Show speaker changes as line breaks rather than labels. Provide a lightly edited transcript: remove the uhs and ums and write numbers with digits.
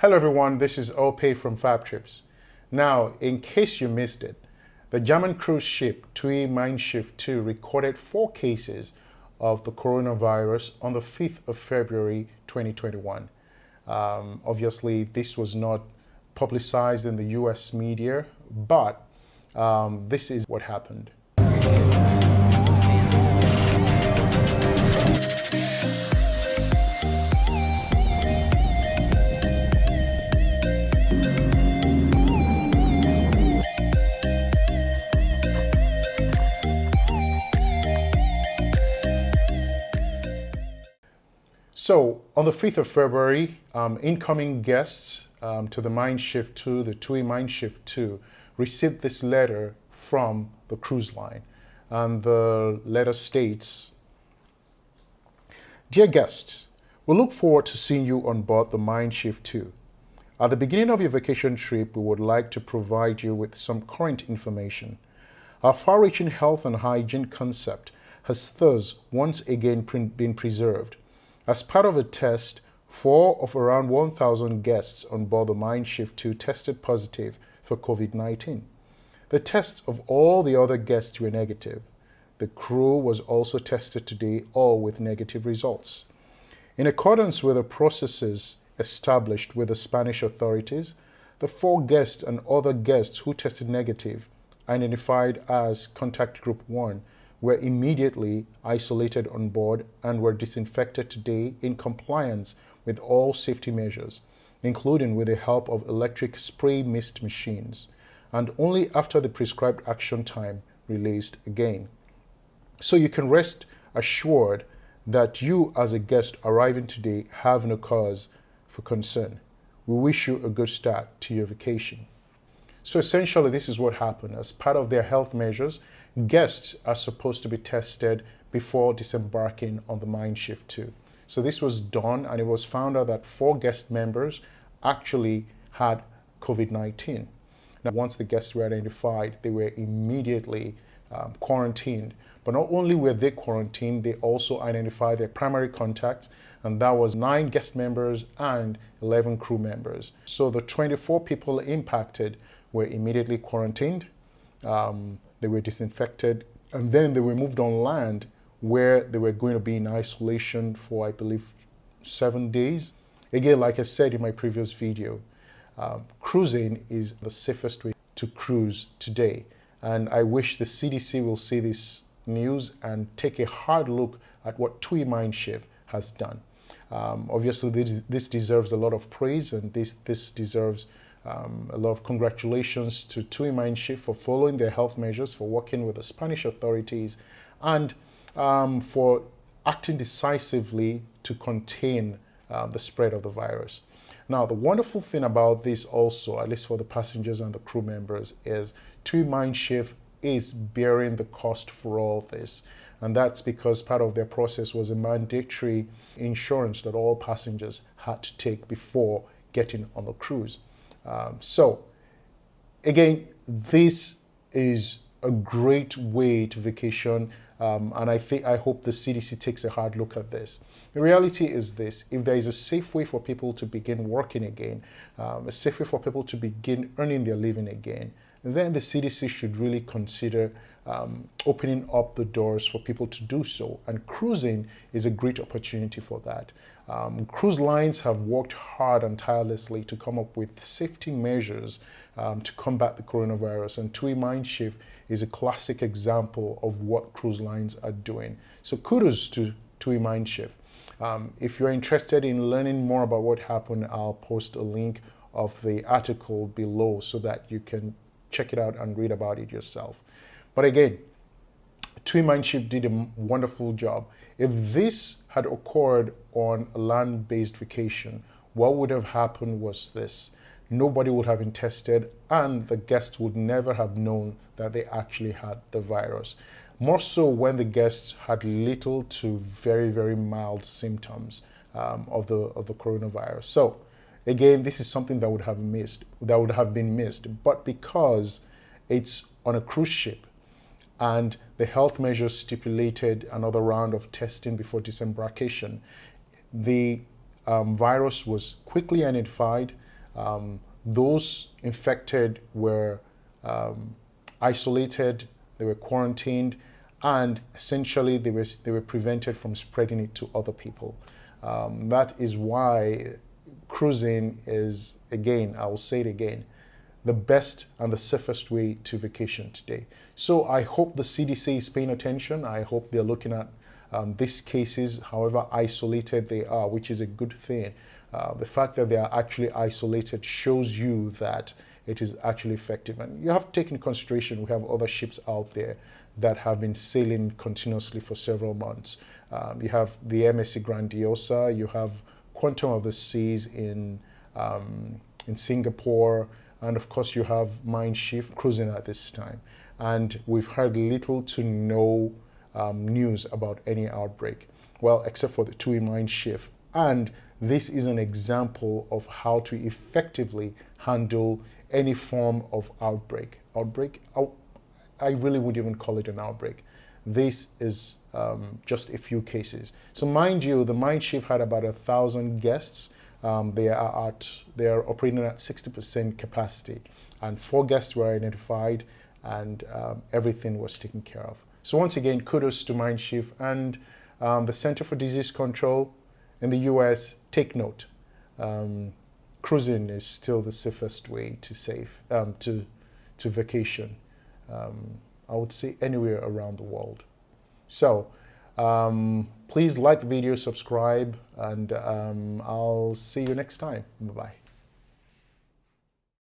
Hello everyone, this is Ope from Fab Trips. Now, in case you missed it, the German cruise ship TUI Mein Schiff 2 recorded 4 cases of the coronavirus on the 5th of February 2021. Obviously, this was not publicized in the US media, but this is what happened. So, on the 5th of February, incoming guests to the Mein Schiff 2, the TUI Mein Schiff 2, received this letter from the cruise line. And the letter states, "Dear guests, we look forward to seeing you on board the Mein Schiff 2. At the beginning of your vacation trip, we would like to provide you with some current information. Our far-reaching health and hygiene concept has thus once again been preserved. As part of a test, 4 of around 1,000 guests on board the Mein Schiff 2 tested positive for COVID-19. The tests of all the other guests were negative. The crew was also tested today, all with negative results. In accordance with the processes established with the Spanish authorities, the 4 guests and other guests who tested negative, identified as contact group 1, were immediately isolated on board and were disinfected today in compliance with all safety measures, including with the help of electric spray mist machines, and only after the prescribed action time released again. So you can rest assured that you as a guest arriving today have no cause for concern. We wish you a good start to your vacation." So essentially, this is what happened. As part of their health measures, guests are supposed to be tested before disembarking on the Mein Schiff 2. So this was done, and it was found out that 4 guest members actually had COVID-19. Now, once the guests were identified, they were immediately quarantined. But not only were they quarantined, they also identified their primary contacts, and that was 9 guest members and 11 crew members. So the 24 people impacted were immediately quarantined. They were disinfected, and then they were moved on land where they were going to be in isolation for, I believe, 7 days. Again, like I said in my previous video, cruising is the safest way to cruise today. And I wish the CDC will see this news and take a hard look at what TUI Mein Schiff has done. Obviously, this deserves a lot of praise, and this deserves a lot of congratulations to TUI Mein Schiff for following their health measures, for working with the Spanish authorities, and for acting decisively to contain the spread of the virus. Now, the wonderful thing about this also, at least for the passengers and the crew members, is TUI Mein Schiff is bearing the cost for all this. And that's because part of their process was a mandatory insurance that all passengers had to take before getting on the cruise. So, again, this is a great way to vacation, and I hope the CDC takes a hard look at this. The reality is this: if there is a safe way for people to begin working again, a safe way for people to begin earning their living again, then the CDC should really consider opening up the doors for people to do so. And cruising is a great opportunity for that. Cruise lines have worked hard and tirelessly to come up with safety measures to combat the coronavirus. And TUI Mein Schiff is a classic example of what cruise lines are doing. So kudos to TUI Mein Schiff. If you're interested in learning more about what happened, I'll post a link of the article below so that you can check it out and read about it yourself. But again, TUI Mein Schiff did a wonderful job. If this had occurred on a land-based vacation, what would have happened was this: nobody would have been tested, and the guests would never have known that they actually had the virus. More so when the guests had little to very, very mild symptoms of the coronavirus. So again, this is something that would have been missed. But because it's on a cruise ship, and the health measures stipulated another round of testing before disembarkation, the virus was quickly identified, Those infected were isolated, they were quarantined, and essentially they were prevented from spreading it to other people. That is why cruising is, again, I will say it again, the best and the safest way to vacation today. So I hope the CDC is paying attention. I hope they're looking at these cases, however isolated they are, which is a good thing. The fact that they are actually isolated shows you that it is actually effective. And you have to take into consideration, we have other ships out there that have been sailing continuously for several months. You have the MSC Grandiosa, you have Quantum of the Seas in Singapore, and of course you have Mein Schiff cruising at this time. And we've heard little to no news about any outbreak, well, except for the TUI Mein Schiff. And this is an example of how to effectively handle any form of outbreak. I really wouldn't even call it an outbreak. This is just a few cases. So mind you, the Mein Schiff had about 1,000 guests. They are operating at 60% capacity, and 4 guests were identified, and everything was taken care of. So once again, kudos to Mein Schiff and the Center for Disease Control in the US. Take note. Cruising is still the safest way to vacation. I would say anywhere around the world. So please like the video, subscribe, and I'll see you next time. Bye-bye.